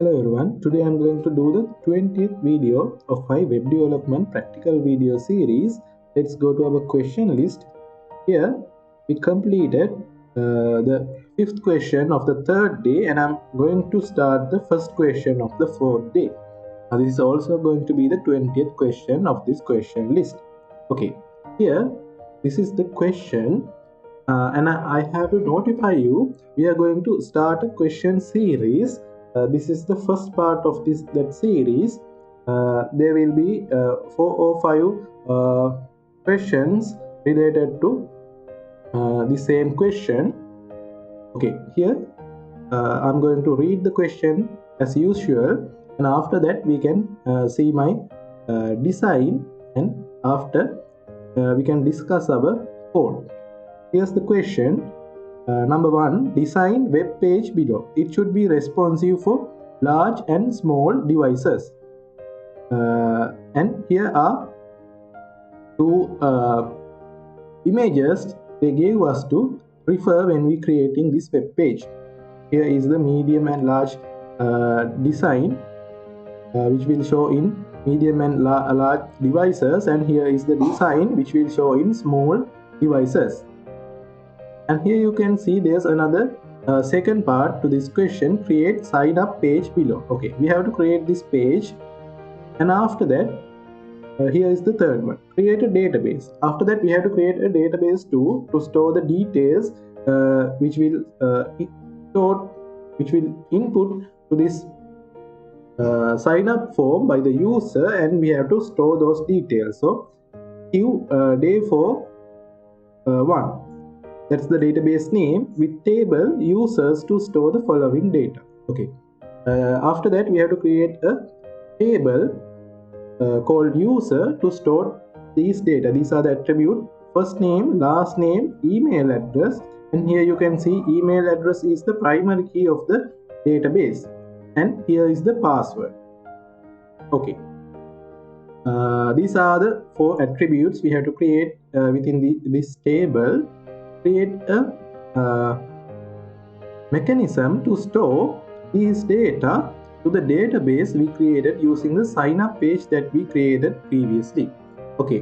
Hello everyone, today I'm going to do the 20th video of my web development practical video series. Let's go to our question list. Here we completed the 5th question of the 3rd day, and I'm going to start the first question of the 4th day. Now this is also going to be the 20th question of this question list. Okay, here this is the question, and I have to notify you we are going to start a question series. This is the first part of that series. There will be 4 or 5 questions related to the same question. Okay, here I'm going to read the question as usual, and after that we can see my design, and after we can discuss our code. Here's the question. Number 1, design web page below. It should be responsive for large and small devices. And here are 2 images they gave us to refer when we creating this web page. Here is the medium and large design, which will show in medium and large devices, and here is the design which will show in small devices. And here you can see there's another second part to this question: create sign up page below. Okay, we have to create this page, and after that here is the third one: create a database. After that we have to create a database too, to store the details which will input to this sign up form by the user, and we have to store those details. So queue day for 1, that's the database name, with table users to store the following data. Okay, after that we have to create a table called user to store these data. These are the attribute: first name, last name, email address, and here you can see email address is the primary key of the database, and here is the password. Okay, these are the 4 attributes we have to create within this table. Create a mechanism to store these data to the database we created using the sign up page that we created previously. Okay,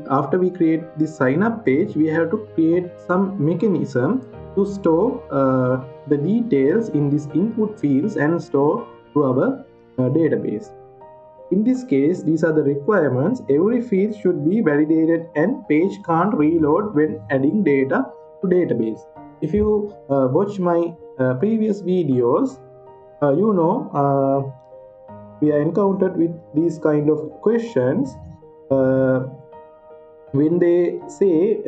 after we create this sign up page, we have to create some mechanism to store the details in these input fields and store to our database. In this case, these are the requirements. Every field should be validated and page can't reload when adding data to database. If you watch my previous videos, you know we are encountered with these kind of questions when they say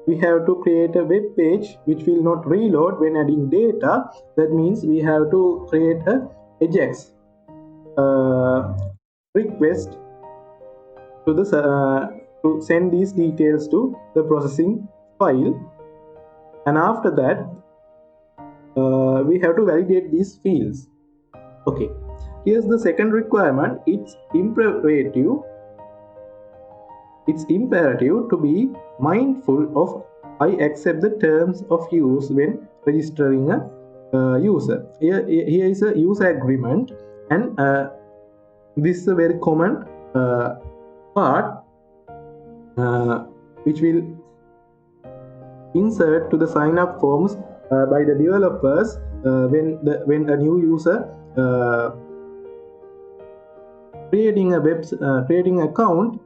we have to create a web page which will not reload when adding data. That means we have to create a AJAX request to the to send these details to the processing file, and after that we have to validate these fields. Okay, here's the second requirement. It's imperative to be mindful of I accept the terms of use when registering a user. Here is a user agreement, and this is a very common part which will insert to the sign up forms by the developers when a new user creating an account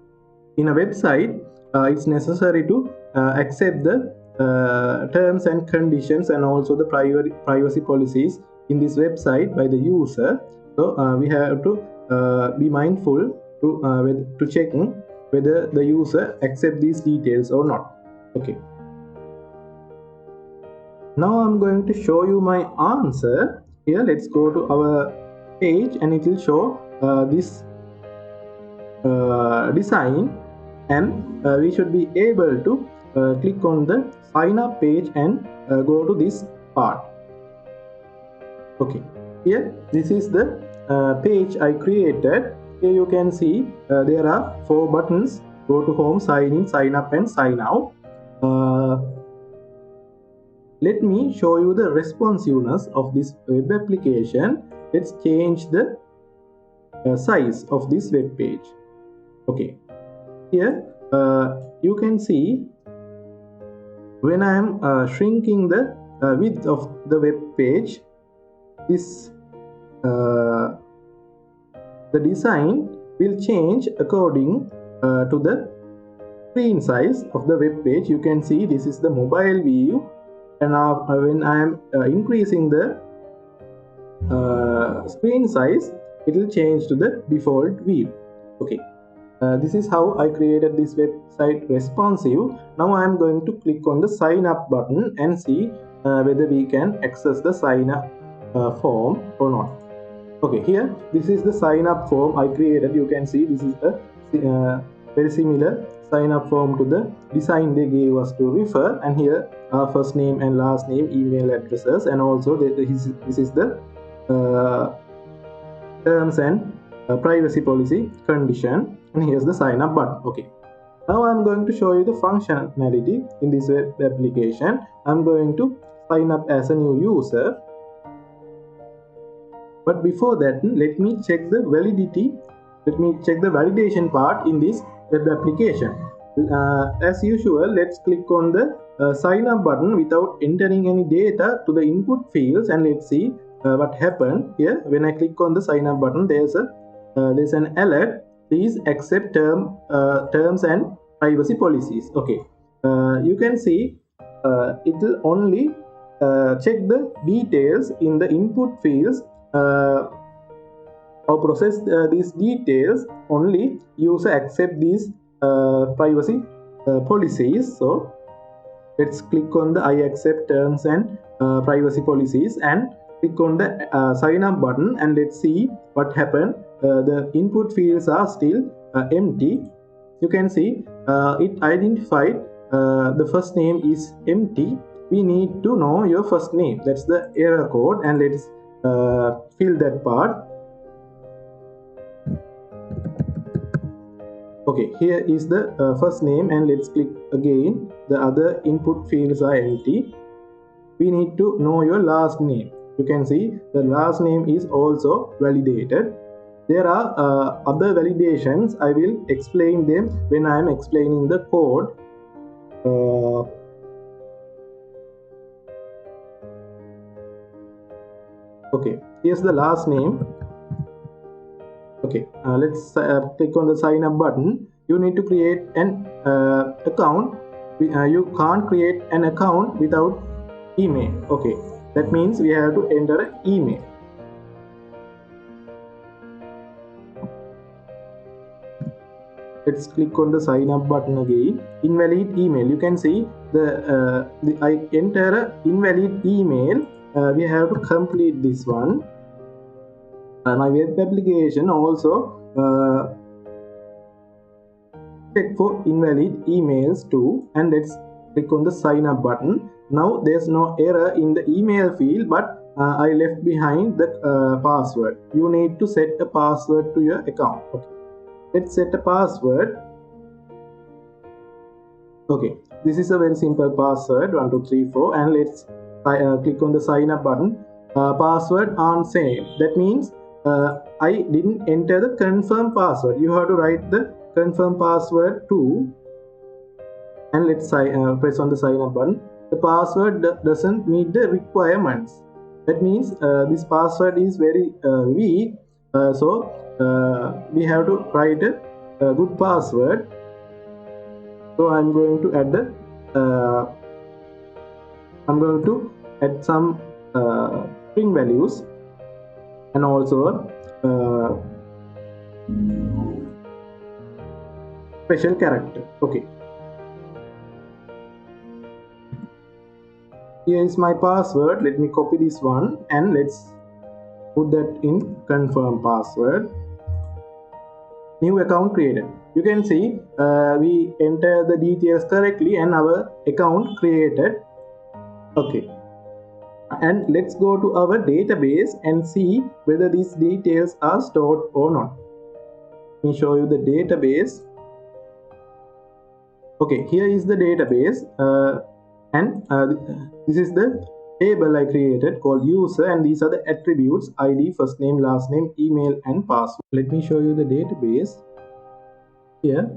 in a website. It's necessary to accept the terms and conditions and also the privacy policies in this website by the user. So we have to be mindful to check whether the user accept these details or not. Okay, now I'm going to show you my answer. Here, let's go to our page, and it will show this design, and we should be able to click on the sign up page and go to this part. Okay, here this is the page I created. Here you can see there are 4 buttons: go to home, sign in, sign up, and sign out. Let me show you the responsiveness of this web application. let's change the size of this web page. Okay, here you can see when I am shrinking the width of the web page, this the design will change according to the screen size of the web page. You can see this is the mobile view, and when I am increasing the screen size, it will change to the default view. Okay, this is how I created this website responsive. Now I am going to click on the sign up button and see whether we can access the sign up form or not. Okay, here this is the sign up form I created. You can see this is a very similar sign up form to the design they gave us to refer, and here our first name and last name, email addresses, and also this is the terms and privacy policy condition, and here's the sign up button. Okay, now I'm going to show you the functionality in this web application. I'm going to sign up as a new user, but before that let me check the validity. Let me check the validation part in this web application. As usual, let's click on the sign up button without entering any data to the input fields, and let's see what happened here. When I click on the sign up button, there's an alert: please accept terms and privacy policies. Okay, you can see it will only check the details in the input fields or process these details only user accept these privacy policies. So let's click on the I accept terms and privacy policies and click on the sign up button, and let's see what happened. The input fields are still empty. You can see it identified the first name is empty. We need to know your first name. That's the error code, and let's fill that part. Okay, here is the first name, and let's click again. The other input fields are empty. We need to know your last name. You can see the last name is also validated. There are other validations. I will explain them when I am explaining the code. Okay, here's the last name. Okay, let's click on the sign up button. You need to create an account. You can't create an account without email. Okay, that means we have to enter an email. Let's click on the sign up button again. Invalid email. You can see I enter an invalid email. We have to complete this one. My web application also check for invalid emails too, and let's click on the sign up button. Now there's no error in the email field, but I left behind the password. You need to set a password to your account. Okay, let's set a password. Okay, this is a very simple password, 1 2 3 4, and let's click on the sign up button. Password aren't same. That means I didn't enter the confirm password. You have to write the confirm password too, and let's press on the sign up button. The password doesn't meet the requirements. That means this password is very weak, so we have to write a good password. So I'm going to add some string values and also special character. Okay, here is my password. Let me copy this one and let's put that in confirm password. New account created. You can see we enter the details correctly and our account created. Okay, and let's go to our database and see whether these details are stored or not. Let me show you the database. Okay, here is the database, and this is the table I created called user, and these are the attributes: ID, first name, last name, email, and password. Let me show you the database. Here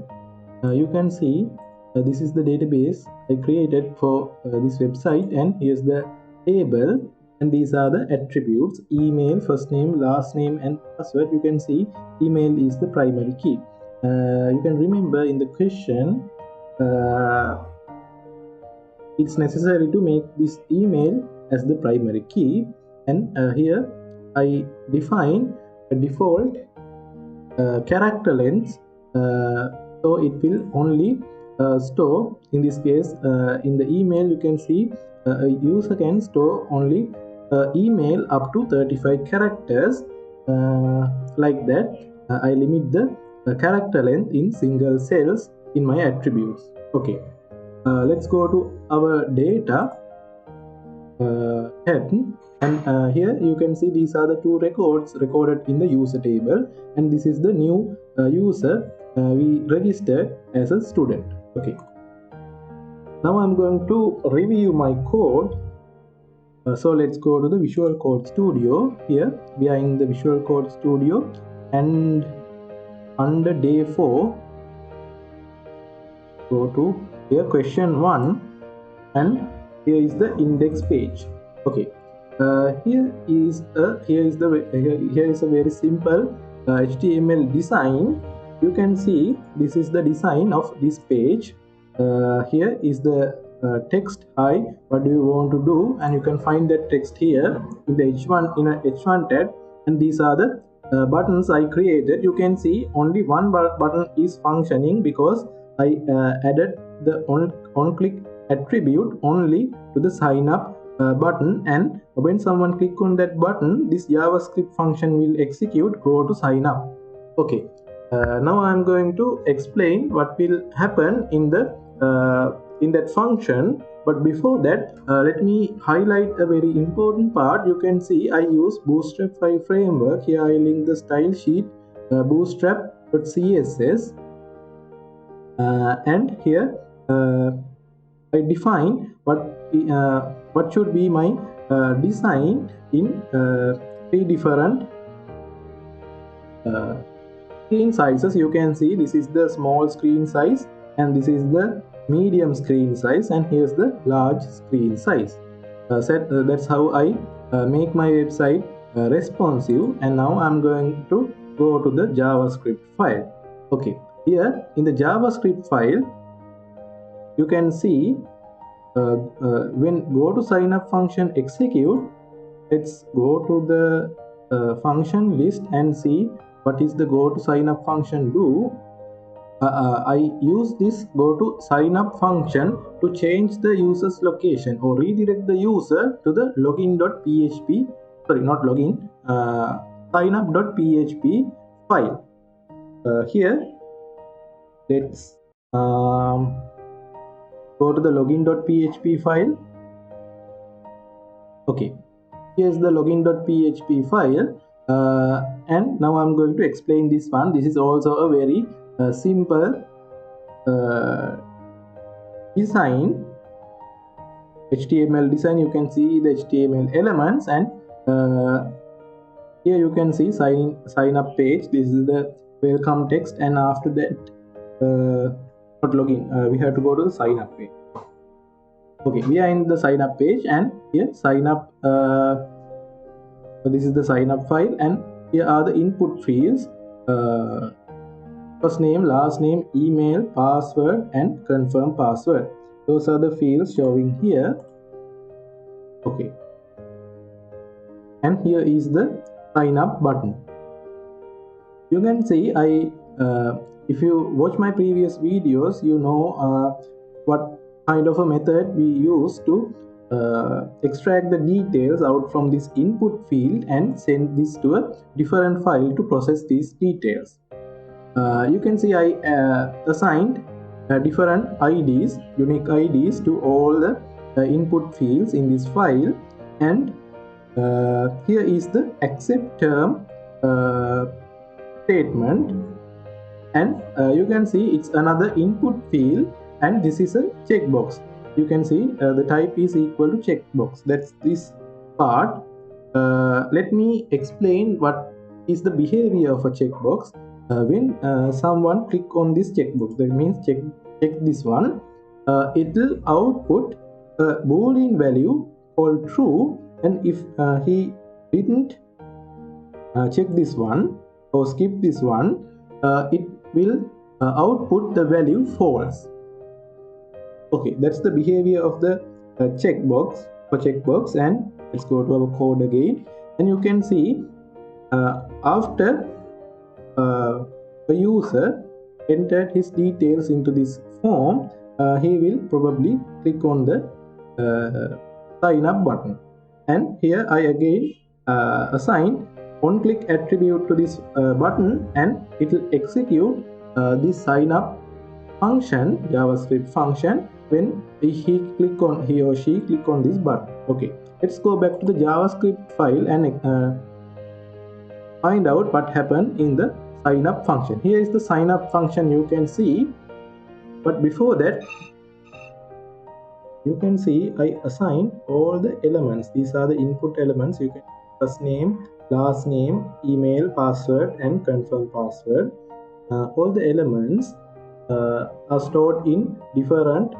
you can see this is the database I created for this website, and here's the table, and these are the attributes: email, first name, last name, and password. You can see email is the primary key. You can remember in the question it's necessary to make this email as the primary key, and here I define a default character length, so it will only store, in this case in the email you can see a user can store only email up to 35 characters, like that. I limit the character length in single cells in my attributes. Okay, let's go to our data tab, and here you can see these are the two records recorded in the user table, and this is the new user we registered as a student. Okay, now I'm going to review my code. So let's go to the Visual Code Studio. Here we are in the Visual Code Studio, and under day 4 go to here question 1, and here is the index page. Okay, here is a very simple HTML design. You can see this is the design of this page. Here is the text. Hi, what do you want to do? And you can find that text here in the H1 in a H1 tab, and these are the buttons I created. You can see only one button is functioning because I added the on-click attribute only to the sign up button, and when someone click on that button, this JavaScript function will execute go to sign up. Okay, now I'm going to explain what will happen in that function, but before that let me highlight a very important part. You can see I use Bootstrap 5 framework. Here I link the style sheet bootstrap.css, and here I define what should be my design in 3 different screen sizes. You can see this is the small screen size, and this is the medium screen size, and here's the large screen size. That's how I make my website responsive. And now I'm going to go to the JavaScript file. Okay, here in the JavaScript file you can see when go to sign up function execute, let's go to the function list and see what is the go to sign up function do. I use this go to sign up function to change the user's location or redirect the user to the login.php, sorry, not login, signup.php file. Here let's go to the login.php file. Okay, here's the login.php file, and now I'm going to explain this one. This is also a very simple design, HTML design. You can see the HTML elements, and here you can see sign up page. This is the welcome text, and after that not login, we have to go to the sign up page. Okay, we are in the sign up page, and here sign up, so this is the sign up file, and here are the input fields: first name, last name, email, password, and confirm password. Those are the fields showing here. Okay, and here is the sign up button. You can see if you watch my previous videos, you know what kind of a method we use to extract the details out from this input field and send this to a different file to process these details. You can see I assigned different IDs, unique IDs to all the input fields in this file, and here is the accept term statement, and you can see it's another input field, and this is a checkbox. you can see the type is equal to checkbox. That's this part. Let me explain what is the behavior of a checkbox. When someone click on this checkbox, that means check this one, it will output a boolean value called true, and if he didn't check this one or skip this one, it will output the value false. Okay, that's the behavior of the checkbox for checkbox. And let's go to our code again, and you can see after the user entered his details into this form, he will probably click on the sign up button, and here I again assign one click attribute to this button, and it will execute this sign up function, JavaScript function, when he or she click on this button. Okay, let's go back to the JavaScript file and find out what happened in the sign up function. Here is the sign up function, you can see, but before that you can see I assigned all the elements. These are the input elements. You can first name, last name, email, password, and confirm password. All the elements are stored in different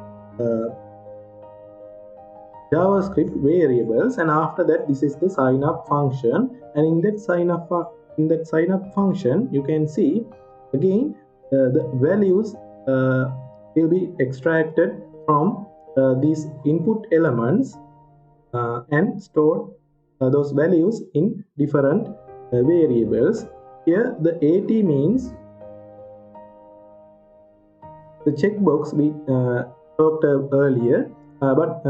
JavaScript variables, and after that this is the sign up function. And in that sign up function, you can see again the values will be extracted from these input elements and stored those values in different variables. Here the AT means the checkbox we talked earlier, but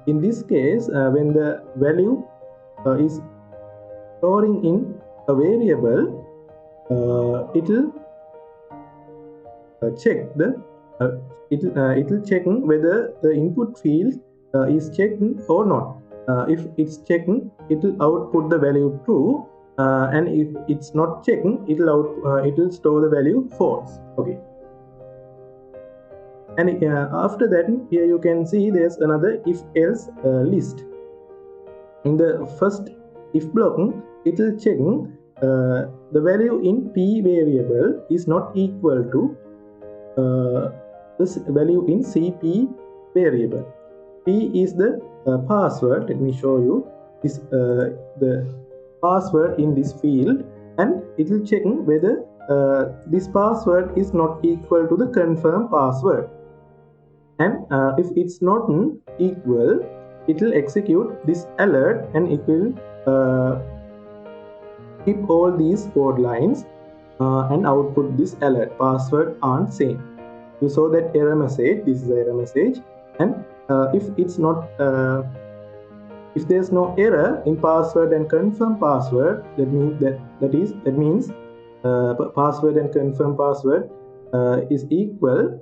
in this case when the value is storing in a variable, it will check the it will check whether the input field is checked or not. If it's checked, it will output the value true, and if it's not checked, it will store the value false. Okay, and after that here you can see there's another if else list. In the first if block, it will check the value in p variable is not equal to this value in cp variable. P is the password. Let me show you this the password in this field, and it will check whether this password is not equal to the confirm password, and if it's not equal, it will execute this alert, and it will keep all these code lines and output this alert: password aren't same. You saw that error message. This is the error message, and if it's not if there's no error in password and confirm password, that means password and confirm password is equal,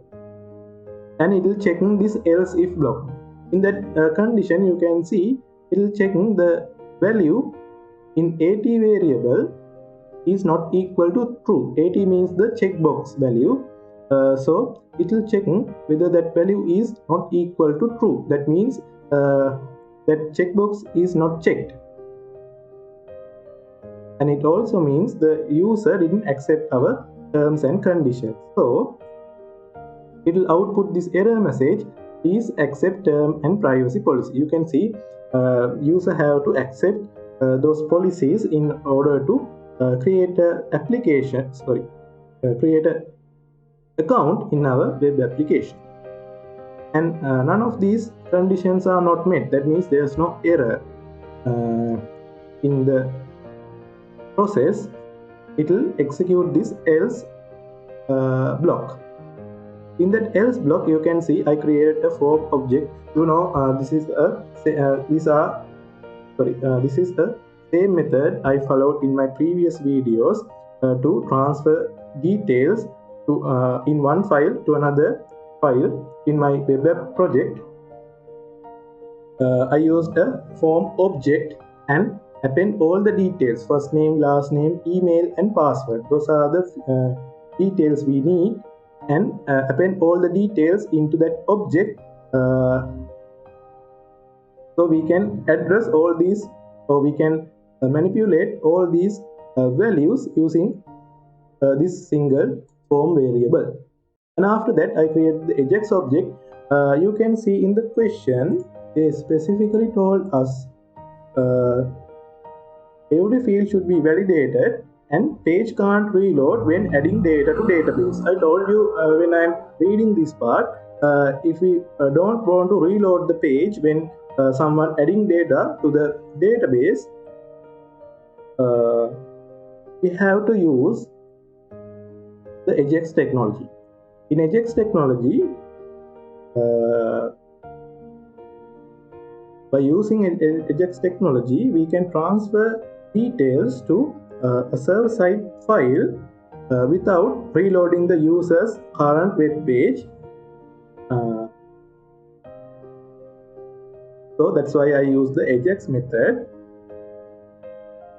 and it will check this else if block. In that condition, you can see it will check the value in AT variable is not equal to true. AT means the checkbox value, so it will check whether that value is not equal to true. That means that checkbox is not checked, and it also means the user didn't accept our terms and conditions. So it will output this error message: please accept term and privacy policy. You can see user have to accept those policies in order to create a application. Create a account in our web application. And none of these conditions are not met. That means there's no error in the process. It will execute this else block. In that else block, you can see I created a form object. This is the same method I followed in my previous videos to transfer details to in one file to another file in my web app project. I used a form object and append all the details: first name, last name, email, and password. Those are the details we need and append all the details into that object, so we can address all these, or we can manipulate all these values using this single form variable. And after that, I create the Ajax object. You can see in the question, they specifically told us every field should be validated and page can't reload when adding data to database. I told you when I'm reading this part, if we don't want to reload the page when someone adding data to the database, we have to use the Ajax technology. In Ajax technology, by using Ajax technology, we can transfer details to a server-side file without reloading the user's current web page. So that's why I use the Ajax method.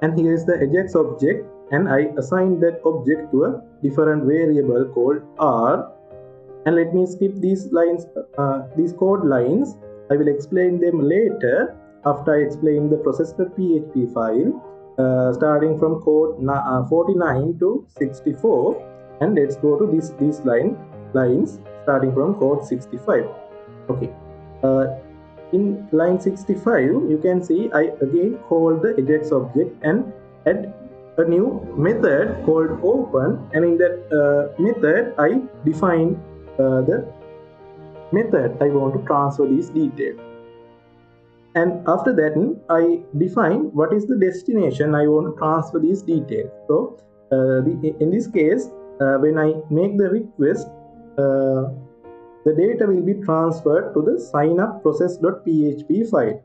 And here is the Ajax object, and I assign that object to a different variable called R. And let me skip these lines, these code lines. I will explain them later after I explain the process.php file, starting from code 49 to 64. And let's go to these lines starting from code 65. Okay. In line 65, you can see I again call the Ajax object and add a new method called open, and in that method I define the method I want to transfer these details. And after that, I define what is the destination I want to transfer these details. So in this case, when I make the request, the data will be transferred to the signup process.php file.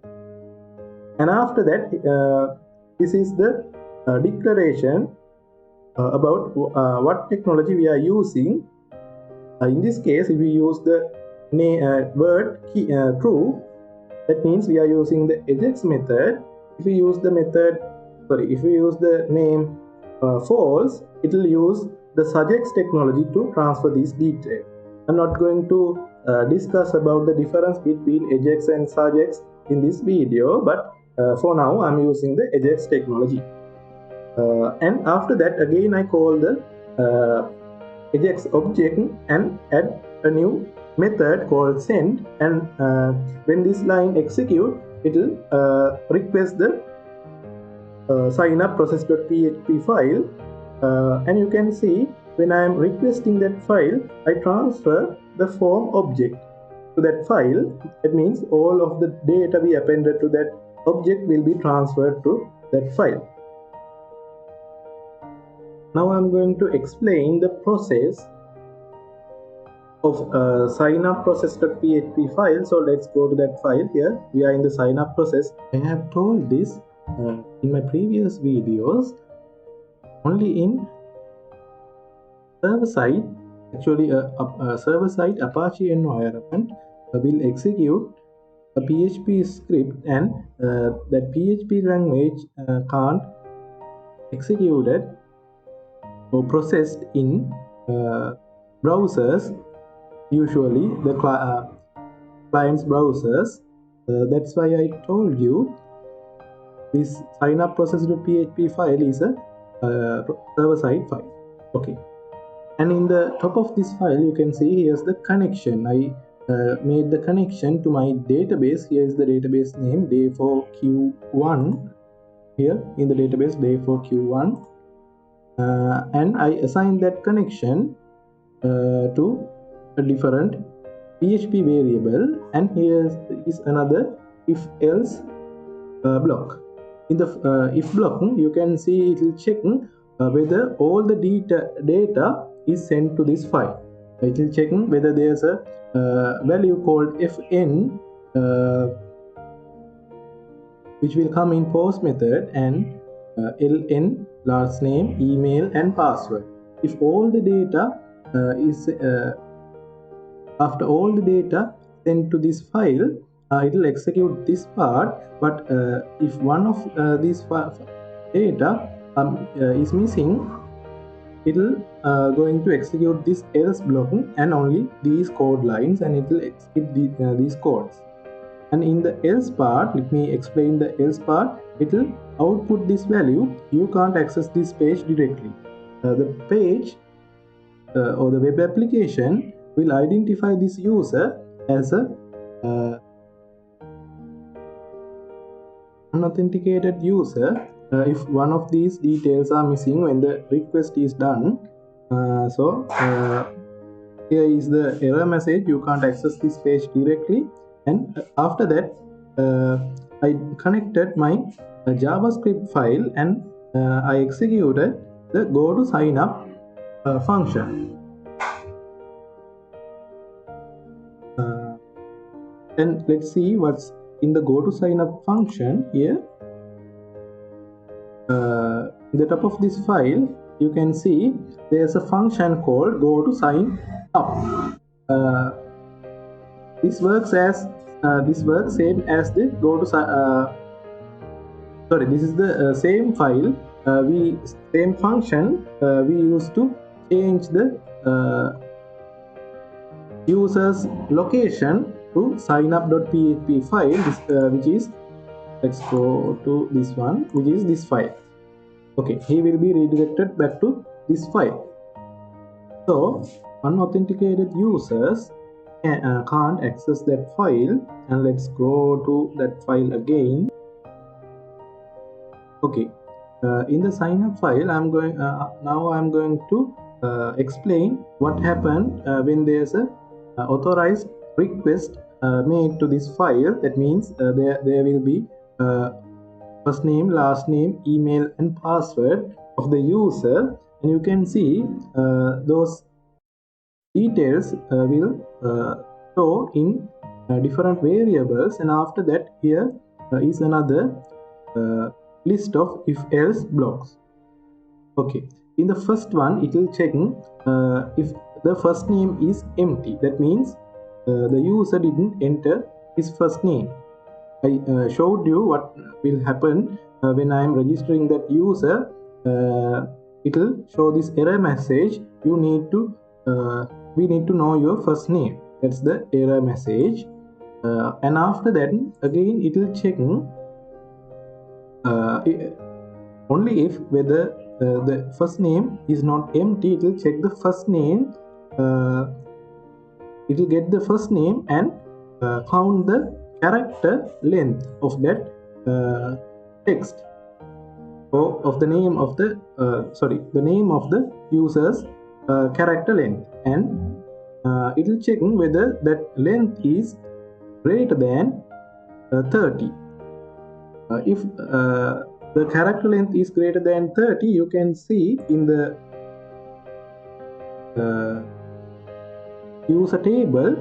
And after that, this is the declaration about what technology we are using. In this case, if we use the word key, true, that means we are using the Ajax method. If we use the name false, it will use the Sagex technology to transfer these details. I'm not going to discuss about the difference between Ajax and Sagex in this video, but for now I'm using the Ajax technology. And after that, again I call the Ajax object and add a new method called send, and when this line execute, it will request the signup process.php file, and you can see when I am requesting that file, I transfer the form object to that file. That means all of the data we appended to that object will be transferred to that file. Now I'm going to explain the process of signup process.php file. So let's go to that file. Here we are in the signup process. I have told this in my previous videos. Only in server side, actually a server side Apache environment will execute a PHP script, and that PHP language can't execute it or processed in browsers, usually the client's browsers. That's why I told you this signup process.php file is a server-side file. Okay, and in the top of this file you can see here's the connection. I made the connection to my database. Here is the database name day4q1. Here in the database day4q1, and I assigned that connection to a different PHP variable, and here is another if-else block. In the if block, you can see it will check whether all the data is sent to this file. It will check whether there's a value called fn which will come in post method, and ln last name, email and password. If all the data is after all the data sent to this file, it will execute this part. But if one of these data is missing, it will going to execute this else block and only these code lines, and it will skip these codes. And in the else part, let me explain the else part. It will output this value. You can't access this page directly. The page or the web application will identify this user as a unauthenticated user if one of these details are missing when the request is done. Here is the error message, you can't access this page directly. And after that, I connected my JavaScript file and I executed the go to sign up function. And let's see what's in the go to sign up function here. In the top of this file, you can see there's a function called go to sign up. This works same as the go to sorry, this is the same file same function we used to change the user's location to signup.php file, which is, let's go to this one, which is this file. Okay, he will be redirected back to this file. So unauthenticated users can't access that file, and let's go to that file again. Okay, in the sign up file, I'm going to explain what happened when there's a authorized request made to this file. That means there will be first name, last name, email and password of the user, and you can see those details will show in different variables. And after that, here is another list of if else blocks. Okay, in the first one, it will check if the first name is empty. That means the user didn't enter his first name. I showed you what will happen when I am registering that user. It will show this error message. You need to we need to know your first name. That's the error message. And after that, again it will check only if whether the first name is not empty. It will check the first name. It will get the first name and count the character length of that text, or of the name of the the name of the user's character length, and it will check whether that length is greater than 30. If the character length is greater than 30, you can see in the user table,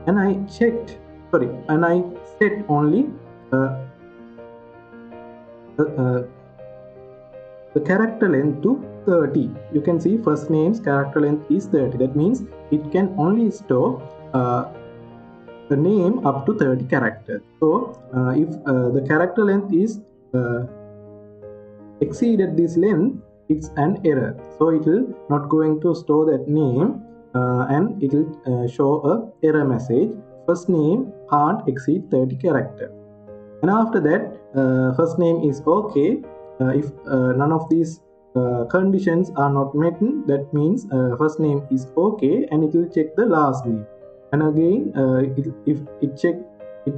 and I checked, and I set only the character length to 30. You can see first name's character length is 30. That means it can only store the name up to 30 characters. So if the character length is exceeded this length, it's an error. So it will not going to store that name, and it will show a error message. First name can't exceed 30 characters. And after that, first name is okay. If none of these conditions are not met, that means first name is okay, and it will check the last name. And again, it will check if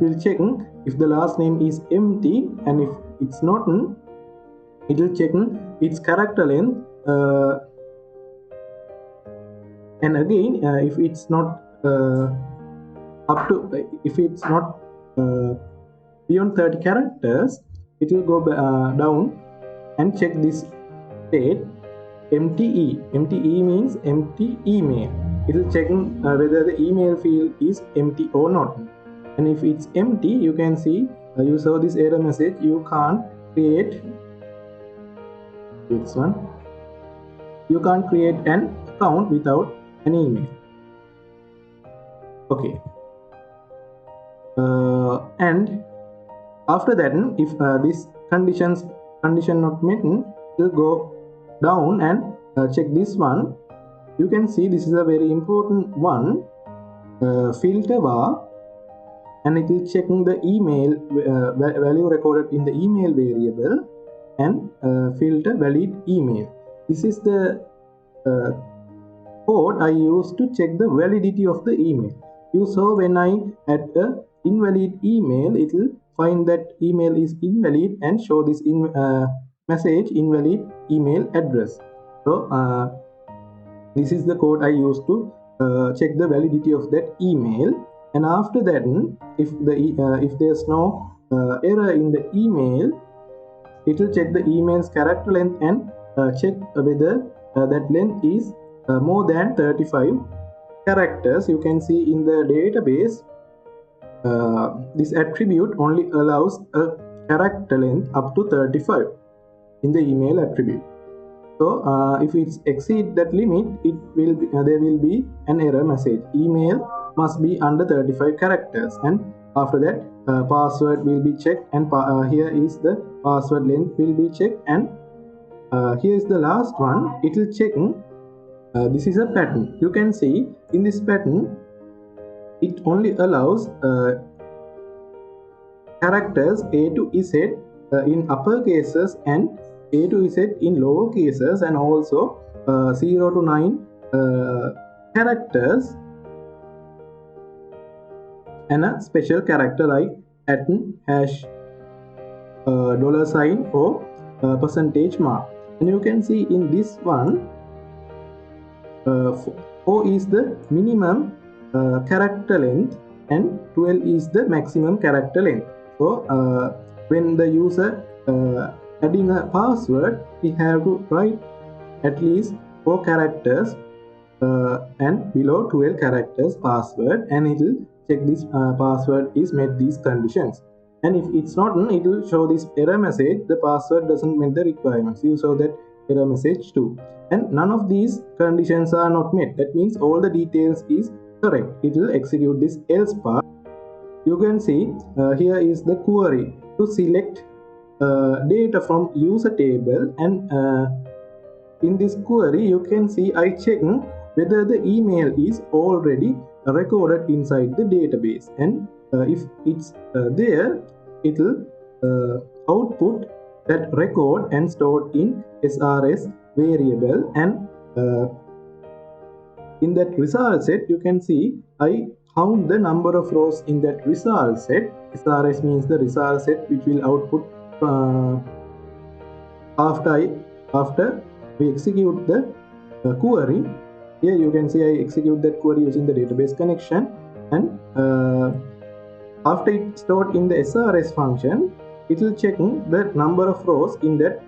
the last name is empty, and if it's not, it will check its character length. And again, if it's not if it's not beyond 30 characters, it will go down and check this state empty. Empty means empty email. It will check whether the email field is empty or not. And if it's empty, you can see you saw this error message. You can't create this one. You can't create an account without an email. Okay. And after that, if this condition not met, it will go down and check this one, you can see this is a very important one, filter var, and it will check the email value recorded in the email variable and filter valid email. This is the code I use to check the validity of the email. You saw when I add a invalid email, it will find that email is invalid and show this message invalid email address. So this is the code I use to check the validity of that email. And after that, if there's no error in the email, it will check the email's character length and check whether that length is more than 35 characters. You can see in the database, this attribute only allows a character length up to 35 in the email attribute. So if it exceeds that limit, there will be an error message. Email must be under 35 characters, and after that password will be checked, and here is the password length will be checked, and here is the last one. It will check. This is a pattern. You can see in this pattern, it only allows characters A to Z in upper cases and A to Z in lower cases, and also 0 to 9 characters and a special character like @ $sign or percentage mark. And you can see in this one, 4 is the minimum character length and 12 is the maximum character length. So when the user adding a password, we have to write at least 4 characters and below 12 characters password, and it will check this password is met these conditions. And if it's not, it will show this error message, the password doesn't meet the requirements. You saw that error message too. And none of these conditions are not met. That means all the details is correct. It will execute this else part. You can see here is the query to select data from user table, and in this query you can see I check whether the email is already recorded inside the database, and if it's there, it will output that record and stored in SRS variable. And in that result set, you can see I count the number of rows in that result set. SRS means the result set which will output after we execute the query. Here you can see I execute that query using the database connection, and after it stored in the SRS function, it will check the number of rows in that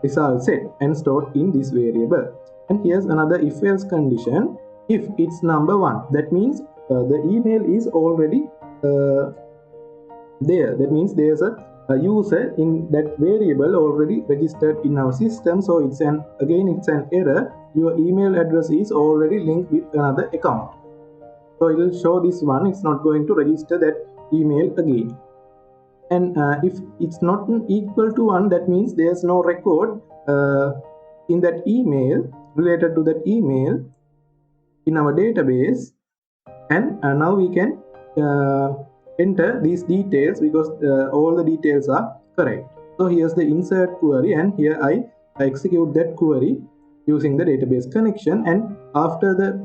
result set and stored in this variable. And here's another if else condition. If it's number 1, that means the email is already there. That means there's a user in that variable already registered in our system. So it's an error. Your email address is already linked with another account. So it will show this one. It's not going to register that email again. And if it's not equal to 1, that means there's no record in that email related to that email in our database. And now we can enter these details because all the details are correct. So here's the insert query, and here I execute that query using the database connection. And after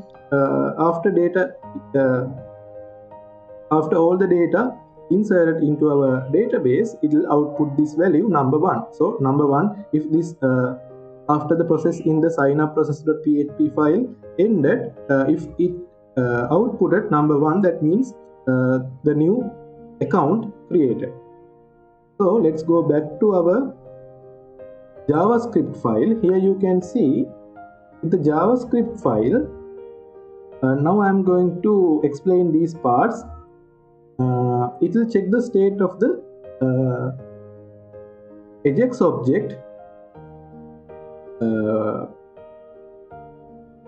all the data inserted into our database, it will output this value number 1. So number 1, if this after the process in the signup process.php file ended, if it outputted number 1, that means the new account created. So let's go back to our JavaScript file. Here you can see the JavaScript file. Now I'm going to explain these parts. It will check the state of the Ajax object.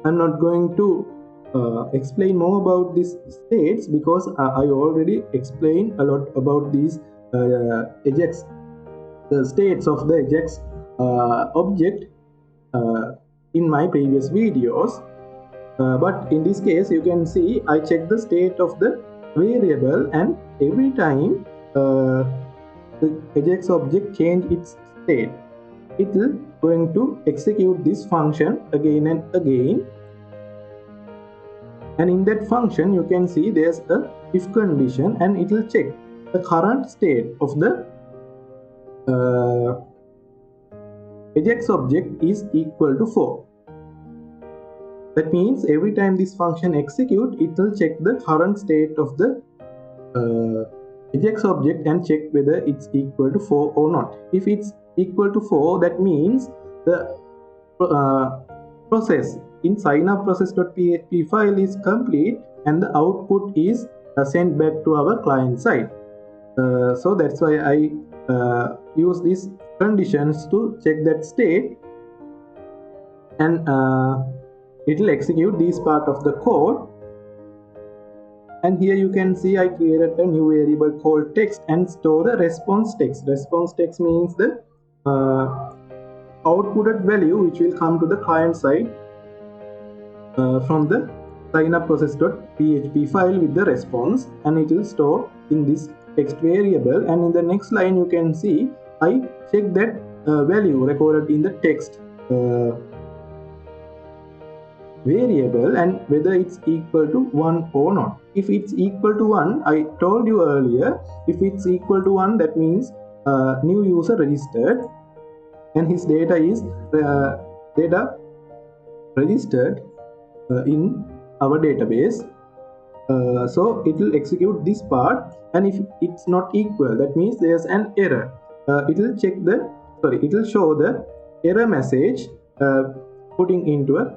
I'm not going to explain more about these states because I already explained a lot about these Ajax, the states of the Ajax object in my previous videos. But in this case, you can see I check the state of the variable, and every time the Ajax object change its state, it will going to execute this function again and again. And in that function, you can see there's a if condition, and it will check the current state of the Ajax object is equal to 4. That means every time this function execute, it will check the current state of the Ajax object and check whether it's equal to 4 or not. If it's equal to 4, that means the process in signup process.php file is complete, and the output is sent back to our client side. So that's why I use these conditions to check that state, and it will execute this part of the code. And here you can see I created a new variable called text and store the response text. Response text means the outputted value which will come to the client side from the signup process.php file with the response, and it will store in this text variable. And in the next line you can see I check that value recorded in the text variable and whether it's equal to 1 or not. If it's equal to 1, I told you earlier, if it's equal to 1, that means new user registered and his data is data registered in our database. So it will execute this part, and if it's not equal, that means there's an error. It will check the it will show the error message putting into a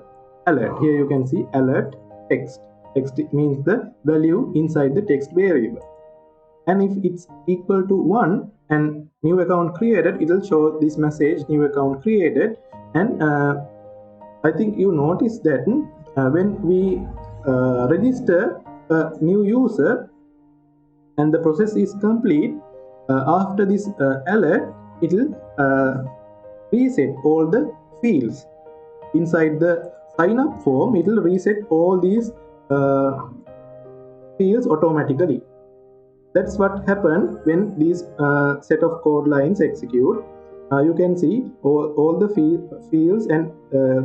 alert. Here you can see alert text. Text means the value inside the text variable. And if it's equal to 1 and new account created, it will show this message new account created. And I think you notice that when we register a new user and the process is complete, after this alert, it will reset all the fields inside the sign up form. It will reset all these fields automatically. That's what happened when these set of code lines execute. You can see all the fields and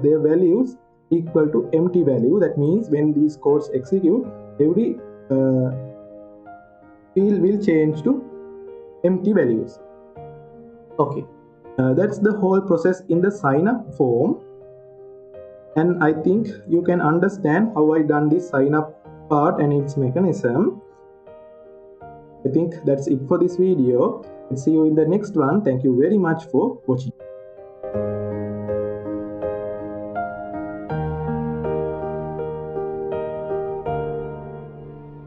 their values equal to empty value. That means when these codes execute, every field will change to empty values. Okay, that's the whole process in the sign up form. And I think you can understand how I done this sign up part and its mechanism. I think that's it for this video. Let's see you in the next one. Thank you very much for watching.